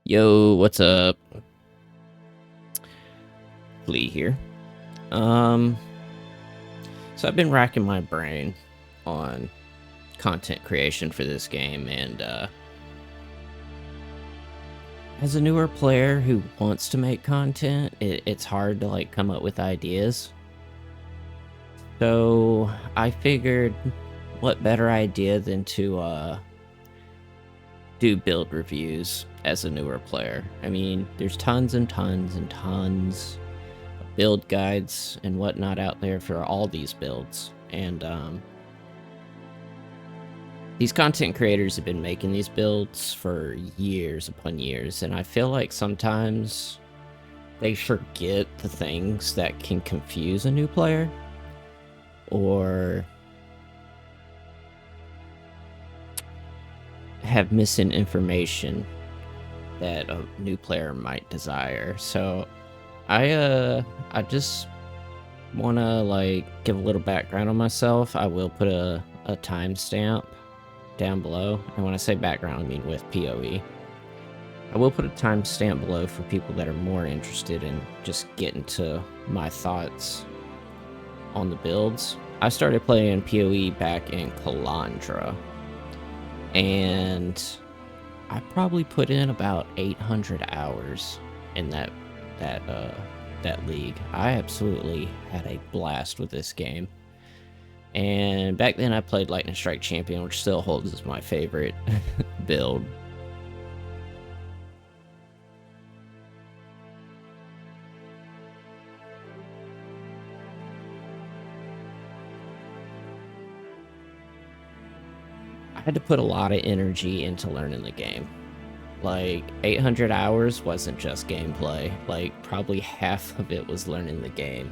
Yo, what's up? Lee here. So I've been racking my brain on content creation for this game, and as a newer player who wants to make content, it's hard to like come up with ideas. So I figured, what better idea than to do build reviews as a newer player. I mean, there's tons and tons and tons of build guides and whatnot out there for all these builds, and these content creators have been making these builds for years upon years, and I feel like sometimes they forget the things that can confuse a new player, or have missing information that a new player might desire. So I just want to like give a little background on myself. I will put a timestamp down below, and when I say background, I mean with PoE. I will put a timestamp below for people that are more interested in just getting to my thoughts on the builds. I started playing PoE back in Calandra, and I probably put in about 800 hours in that league. I absolutely had a blast with this game. And back then I played Lightning Strike Champion, which still holds as my favorite build. I had to put a lot of energy into learning the game. Like, 800 hours wasn't just gameplay. Like, probably half of it was learning the game.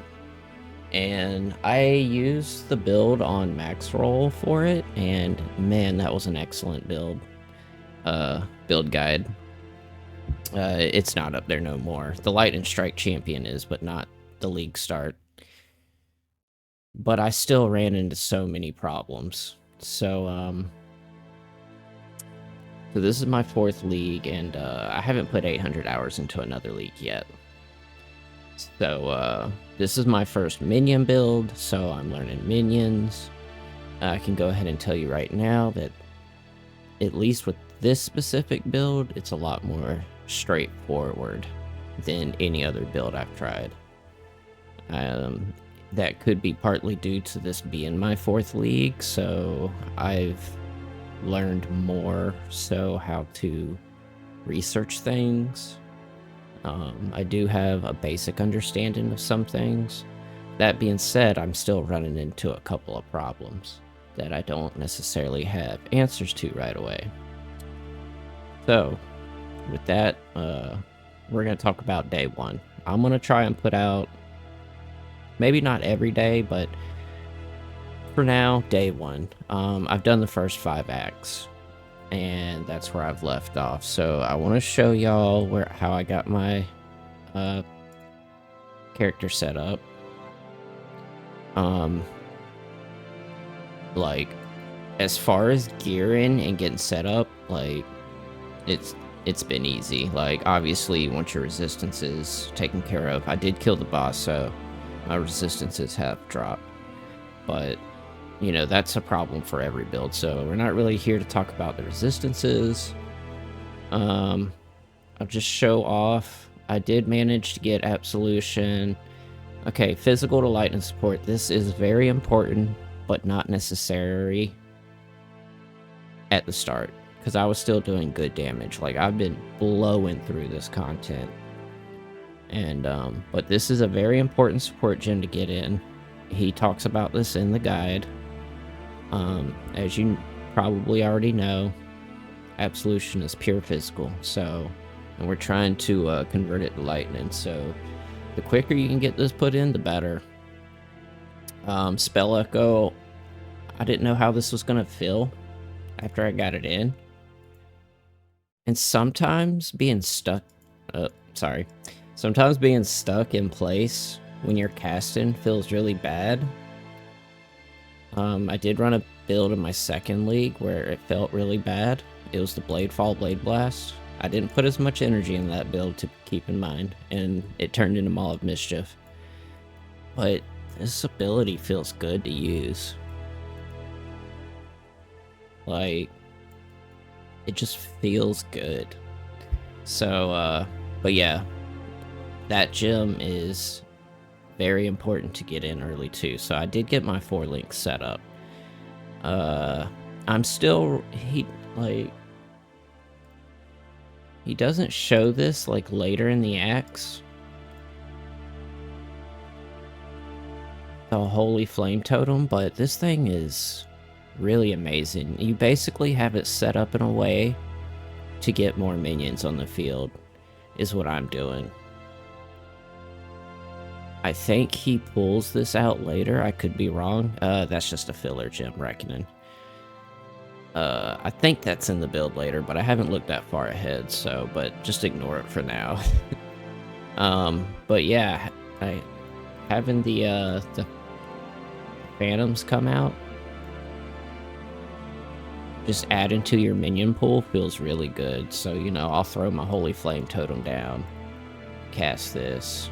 And I used the build on max roll for it, and man, that was an excellent build. Build guide. It's not up there no more. The Lightning Strike Champion is, but not the league start. But I still ran into so many problems. So this is my 4th league, and I haven't put 800 hours into another league yet. So this is my first minion build, so I'm learning minions. I can go ahead and tell you right now that at least with this specific build, it's a lot more straightforward than any other build I've tried. That could be partly due to this being my 4th league, so I've learned more so how to research things. I do have a basic understanding of some things. That being said, I'm still running into a couple of problems that I don't necessarily have answers to right away. So, with that, we're going to talk about day 1. I'm going to try and put out, maybe not every day, but for now, day 1. I've done the first 5 acts, and that's where I've left off. So I want to show y'all how I got my character set up. Like, as far as gearing and getting set up, like, it's been easy. Like, obviously, once your resistance is taken care of, I did kill the boss, so my resistances have dropped. But you know, that's a problem for every build, so we're not really here to talk about the resistances. I'll just show off. I did manage to get Absolution. Okay, physical to lightning support. This is very important, but not necessary at the start, because I was still doing good damage. Like, I've been blowing through this content. And, but this is a very important support gem to get in. He talks about this in the guide. As you probably already know, Absolution is pure physical, so, and we're trying to convert it to lightning, so the quicker you can get this put in, the better. Spell Echo, I didn't know how this was going to feel after I got it in, and sometimes being stuck, sometimes being stuck in place when you're casting feels really bad. I did run a build in my second league where it felt really bad. It was the Blade Fall Blade Blast. I didn't put as much energy in that build to keep in mind, and it turned into Maul of Mischief. But this ability feels good to use. Like, it just feels good. So, but yeah, that gem is very important to get in early too. So I did get my 4 links set up. I'm still, he doesn't show this like later in the acts. The Holy Flame Totem, but this thing is really amazing. You basically have it set up in a way to get more minions on the field, is what I'm doing. I think he pulls this out later. I could be wrong. That's just a filler gem, Reckoning. I think that's in the build later, but I haven't looked that far ahead, so, but just ignore it for now. But yeah, having the Phantoms come out, just adding to your minion pool feels really good. So, you know, I'll throw my Holy Flame Totem down, cast this,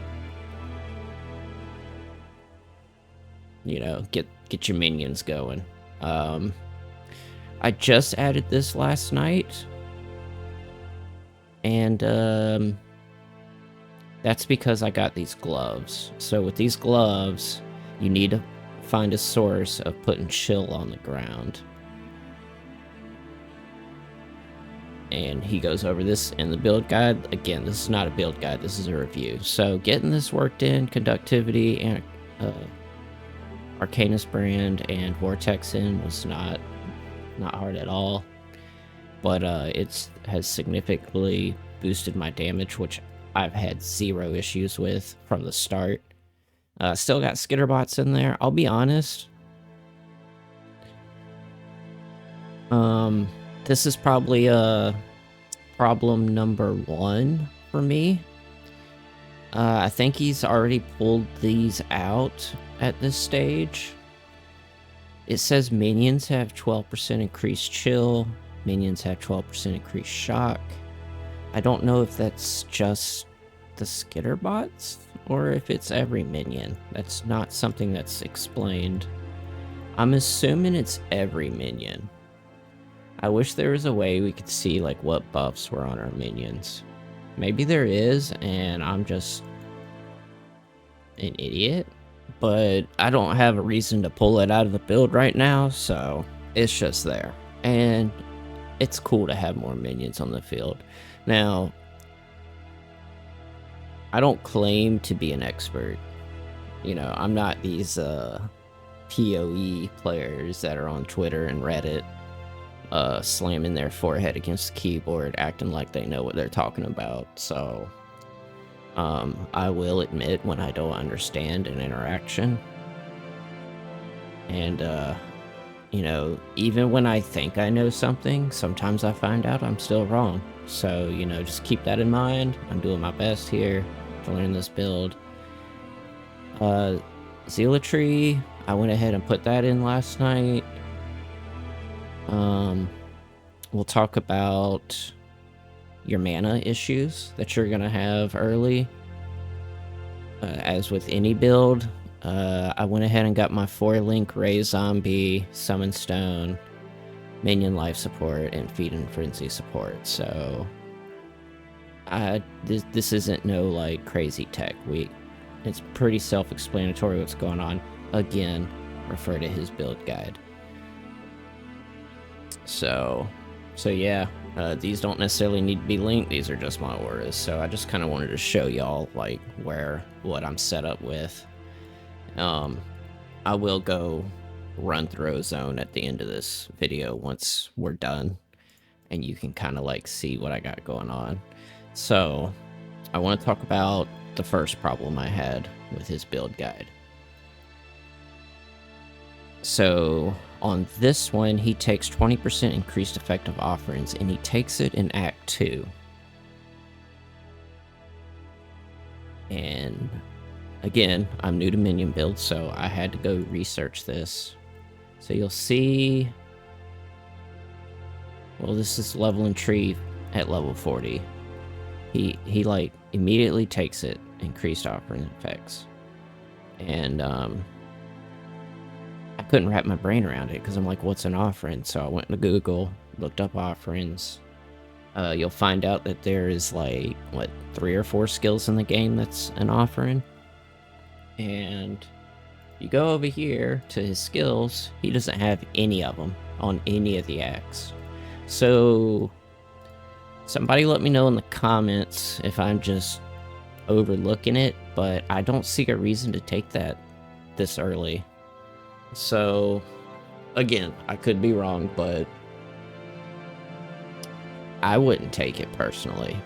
you know, get your minions going. I just added this last night, and that's because I got these gloves. So with these gloves, you need to find a source of putting chill on the ground. And he goes over this in the build guide. Again, this is not a build guide, this is a review. So getting this worked in, conductivity and Arcanus brand and Vortex in was not hard at all. But it has significantly boosted my damage, which I've had 0 issues with from the start. Still got skitterbots in there. I'll be honest. This is probably problem number 1 for me. I think he's already pulled these out at this stage. It says minions have 12% increased chill. Minions have 12% increased shock. I don't know if that's just the skitterbots or if it's every minion. That's not something that's explained. I'm assuming it's every minion. I wish there was a way we could see like what buffs were on our minions. Maybe there is and I'm just an idiot, but I don't have a reason to pull it out of the build right now, so it's just there. And it's cool to have more minions on the field. Now, I don't claim to be an expert. You know, I'm not these PoE players that are on Twitter and Reddit slamming their forehead against the keyboard, acting like they know what they're talking about. So, I will admit when I don't understand an interaction. And, you know, even when I think I know something, sometimes I find out I'm still wrong. So, you know, just keep that in mind. I'm doing my best here to learn this build. Zealotry, I went ahead and put that in last night. We'll talk about your mana issues that you're gonna have early. As with any build, I went ahead and got my 4-link Raise Zombie, Summon Stone, Minion Life support, and Feed and Frenzy support. So, this isn't no like crazy tech. It's pretty self-explanatory what's going on. Again, refer to his build guide. So yeah, these don't necessarily need to be linked. These are just my auras. So I just kind of wanted to show y'all like what I'm set up with. I will go run through Ozone at the end of this video once we're done, and you can kind of like see what I got going on. So I want to talk about the first problem I had with his build guide. So on this one, he takes 20% increased effective offerings, and he takes it in Act 2. And again, I'm new to minion build, so I had to go research this. So you'll see, well, this is level and tree at level 40. He like immediately takes it, increased offering effects. And I couldn't wrap my brain around it because I'm like, what's an offering? So I went to Google, looked up offerings. You'll find out that there is like, what, 3 or 4 skills in the game that's an offering. And you go over here to his skills, he doesn't have any of them on any of the acts. So somebody let me know in the comments if I'm just overlooking it, but I don't see a reason to take that this early. So again, I could be wrong, but I wouldn't take it personally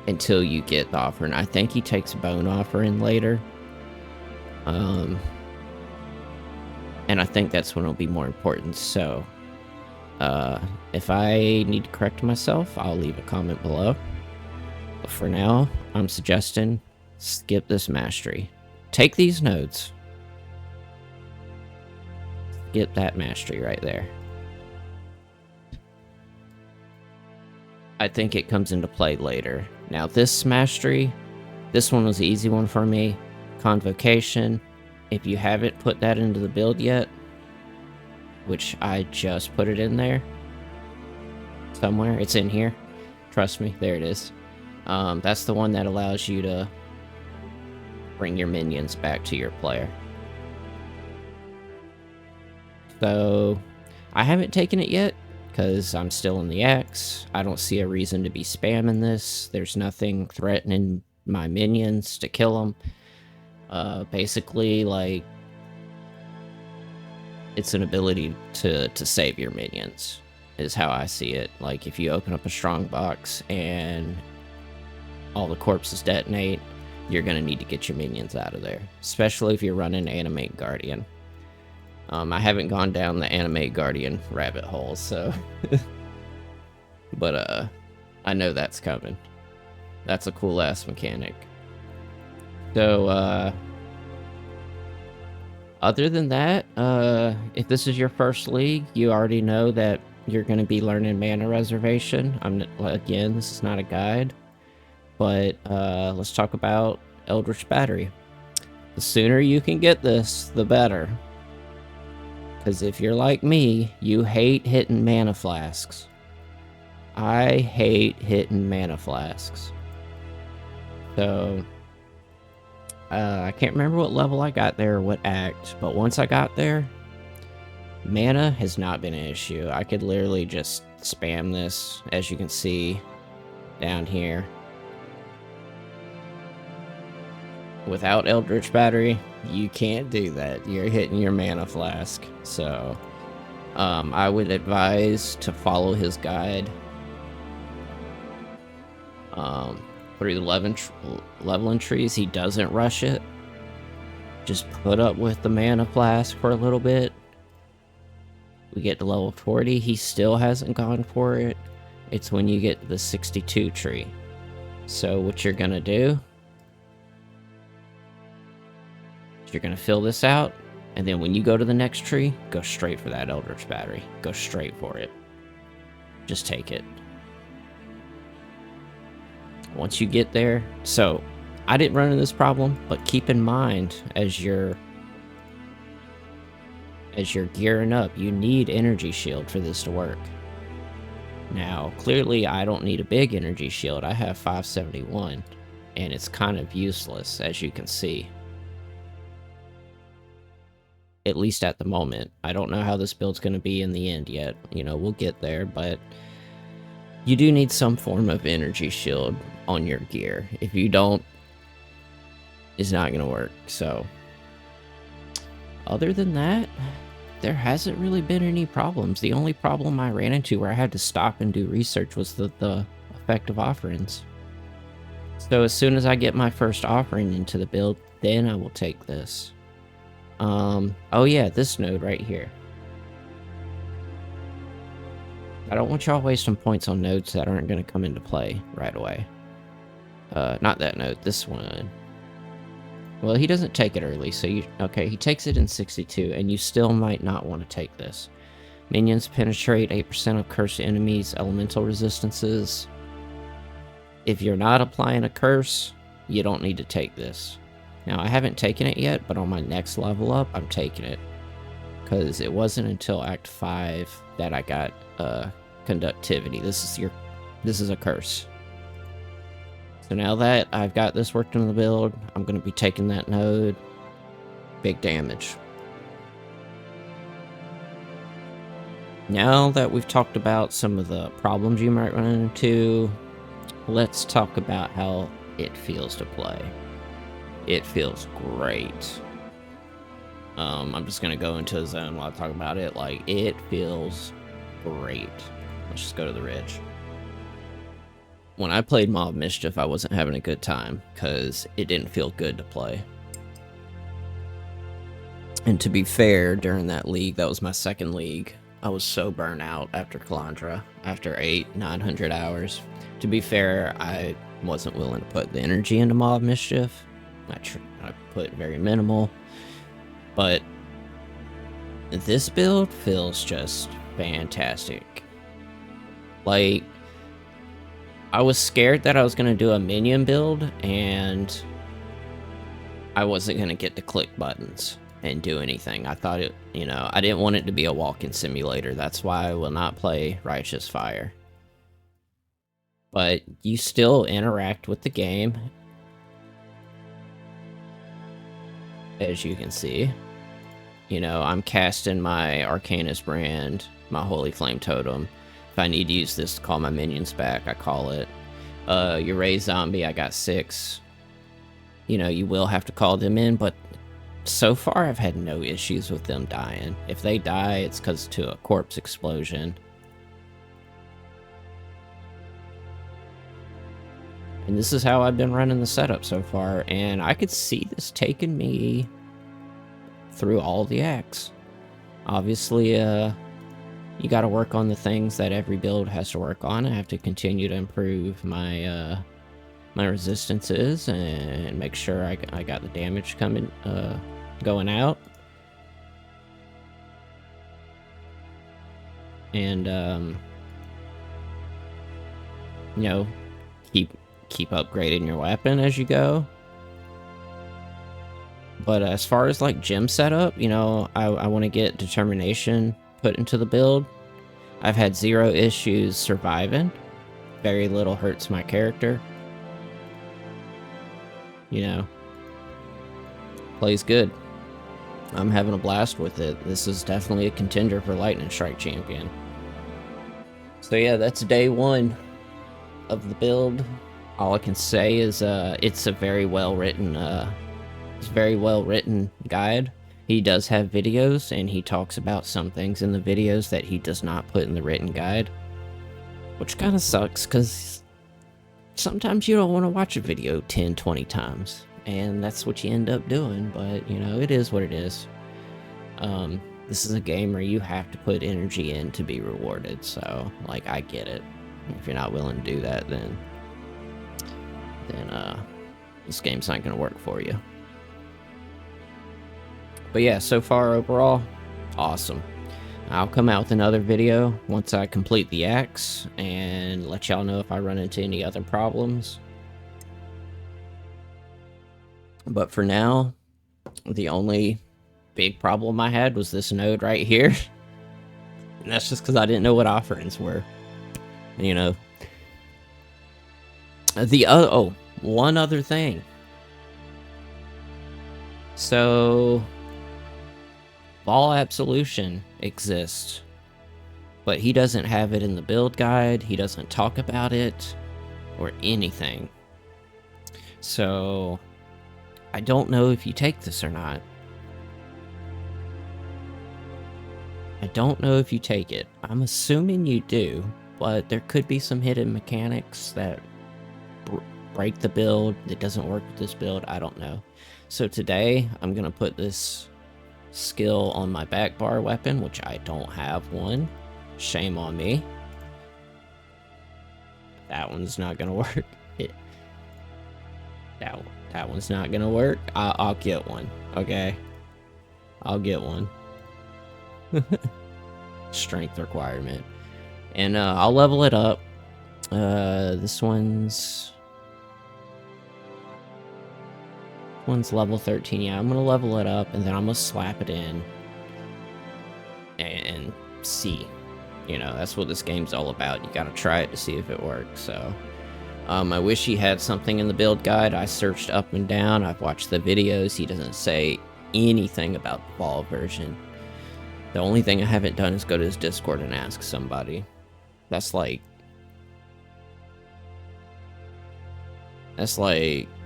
until you get the offering. I think he takes bone offering later. And I think that's when it'll be more important. So if I need to correct myself, I'll leave a comment below. But for now, I'm suggesting skip this mastery. Take these nodes. Skip that mastery right there. I think it comes into play later. Now this mastery, this one was the easy one for me. Convocation. If you haven't put that into the build yet, which I just put it in there somewhere, it's in here. Trust me, there it is. That's the one that allows you to bring your minions back to your player. So I haven't taken it yet because I'm still in the X. I don't see a reason to be spamming this. There's nothing threatening my minions to kill them. Basically, like, it's an ability to save your minions, is how I see it. Like, if you open up a strong box and all the corpses detonate, you're gonna need to get your minions out of there, especially if you're running Animate Guardian. I haven't gone down the Animate Guardian rabbit hole, so but I know that's coming. That's a cool ass mechanic. So other than that, if this is your first league, you already know that you're going to be learning mana reservation. Again, this is not a guide, but let's talk about Eldritch Battery. The sooner you can get this, the better. Because if you're like me, you hate hitting mana flasks. I hate hitting mana flasks. So I can't remember what level I got there or what act, but once I got there, mana has not been an issue. I could literally just spam this, as you can see down here. Without Eldritch Battery, you can't do that. You're hitting your mana flask. So I would advise to follow his guide. Through the leveling trees, he doesn't rush it. Just put up with the mana flask for a little bit. We get to level 40, he still hasn't gone for it. It's when you get to the 62 tree. So what you're gonna do, you're gonna fill this out, and then when you go to the next tree, go straight for that Eldritch Battery. Go straight for it. Just take it. Once you get there, so I didn't run into this problem, but keep in mind as you're gearing up, you need energy shield for this to work. Now, clearly I don't need a big energy shield. I have 571, and it's kind of useless, as you can see. At least at the moment. I don't know how this build's going to be in the end yet. You know, we'll get there, but you do need some form of energy shield on your gear. If you don't, it's not going to work. So, other than that, there hasn't really been any problems. The only problem I ran into where I had to stop and do research was the effect of offerings. So as soon as I get my first offering into the build, then I will take this. Oh yeah, this node right here. I don't want y'all wasting points on nodes that aren't going to come into play right away. Not that node, this one. Well, he doesn't take it early, so okay, he takes it in 62, and you still might not want to take this. Minions penetrate 8% of cursed enemies' elemental resistances. If you're not applying a curse, you don't need to take this. Now, I haven't taken it yet, but on my next level up, I'm taking it. Because it wasn't until Act 5 that I got conductivity. This is a curse. So now that I've got this worked in the build, I'm going to be taking that node. Big damage. Now that we've talked about some of the problems you might run into, let's talk about how it feels to play. It feels great. I'm just gonna go into a zone while I talk about it. Like, it feels great. Let's just go to the ridge. When I played Mob Mischief, I wasn't having a good time because it didn't feel good to play. And to be fair, during that league, that was my second league, I was so burnt out after Calandra, after 800-900 hours. To be fair, I wasn't willing to put the energy into Mob Mischief. I put very minimal. But this build feels just fantastic. Like, I was scared that I was going to do a minion build and I wasn't going to get to click buttons and do anything. I thought it, you know, I didn't want it to be a walking simulator. That's why I will not play Righteous Fire. But you still interact with the game, as you can see. You know, I'm casting my Arcanist brand, my Holy Flame Totem. If I need to use this to call my minions back, I call it. Your Ray Zombie, I got 6. You know, you will have to call them in, but so far I've had no issues with them dying. If they die, it's because to a corpse explosion. And this is how I've been running the setup so far, and I could see this taking me through all the acts. Obviously, you got to work on the things that every build has to work on. I have to continue to improve my my resistances and make sure I got the damage coming, going out. And you know, keep upgrading your weapon as you go. But as far as like gem setup, you know, I want to get determination put into the build. I've had 0 issues surviving. Very little hurts my character. You know, plays good. I'm having a blast with it. This is definitely a contender for Lightning Strike Champion. So yeah, that's day 1 of the build. All I can say is it's a very well written guide. He does have videos, and he talks about some things in the videos that he does not put in the written guide, which kind of sucks, because sometimes you don't want to watch a video 10-20 times, and that's what you end up doing. But you know, it is what it is. This is a game where you have to put energy in to be rewarded, so like, I get it. If you're not willing to do that, then this game's not going to work for you. But yeah, so far overall, awesome. I'll come out with another video once I complete the acts and let y'all know if I run into any other problems. But for now, the only big problem I had was this node right here. And that's just because I didn't know what offerings were. You know. One other thing. So Vaal Absolution exists, but he doesn't have it in the build guide. He doesn't talk about it or anything. So I don't know if you take this or not. I don't know if you take it. I'm assuming you do, but there could be some hidden mechanics that break the build that doesn't work with this build. I don't know. So today I'm gonna put this skill on my back bar weapon, which I don't have one. Shame on me. That one's not gonna work. That one's not gonna work. I'll get one. Okay, I'll get one. strength requirement. And I'll level it up. This one's level 13. Yeah, I'm gonna level it up, and then I'm gonna slap it in and see. You know, that's what this game's all about. You gotta try it to see if it works. So I wish he had something in the build guide. I searched up and down. I've watched the videos. He doesn't say anything about the Vaal version. The only thing I haven't done is go to his Discord and ask somebody. That's like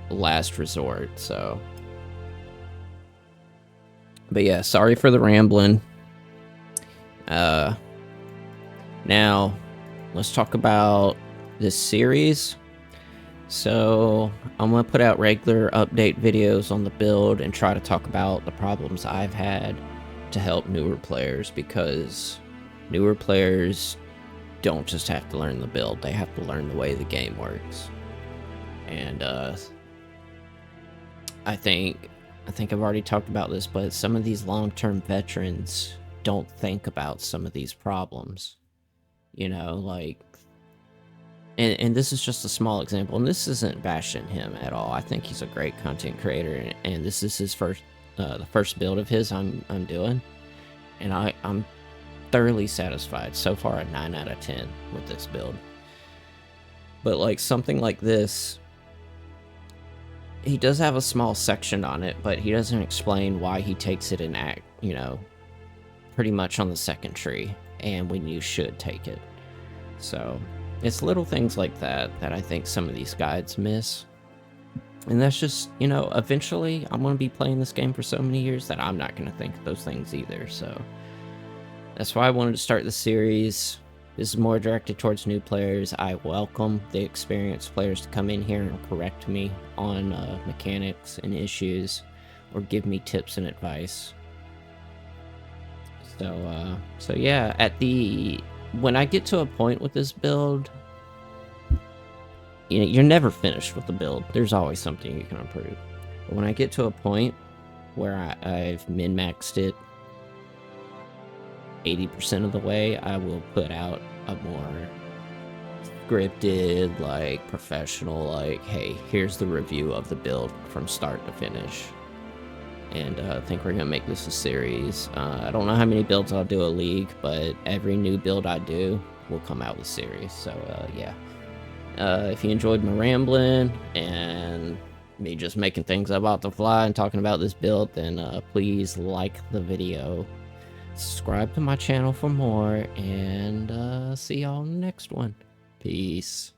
last resort, so. But yeah, sorry for the rambling. Now, let's talk about this series. So, I'm going to put out regular update videos on the build and try to talk about the problems I've had to help newer players, because newer players don't just have to learn the build, they have to learn the way the game works. And I think I've already talked about this, but some of these long-term veterans don't think about some of these problems. You know, like, and this is just a small example, and this isn't bashing him at all. I think he's a great content creator, and this is his first, the first build of his I'm doing, and I'm thoroughly satisfied. So far, a 9 out of 10 with this build. But like something like this, he does have a small section on it, but he doesn't explain why he takes it in you know, pretty much on the second tree, and when you should take it. So it's little things like that I think some of these guides miss. And that's just, you know, eventually I'm going to be playing this game for so many years that I'm not going to think of those things either. So that's why I wanted to start the series. This is more directed towards new players. I welcome the experienced players to come in here and correct me on mechanics and issues, or give me tips and advice. So yeah, when I get to a point with this build, you know, you're never finished with the build. There's always something you can improve. But when I get to a point where I've min-maxed it 80% of the way, I will put out a more scripted, like, professional, like, hey, here's the review of the build from start to finish. And I think we're gonna make this a series. I don't know how many builds I'll do a league, but every new build I do will come out with series. So yeah. If you enjoyed my rambling and me just making things up off the fly and talking about this build, then please like the video, subscribe to my channel for more, and see y'all in the next one. Peace.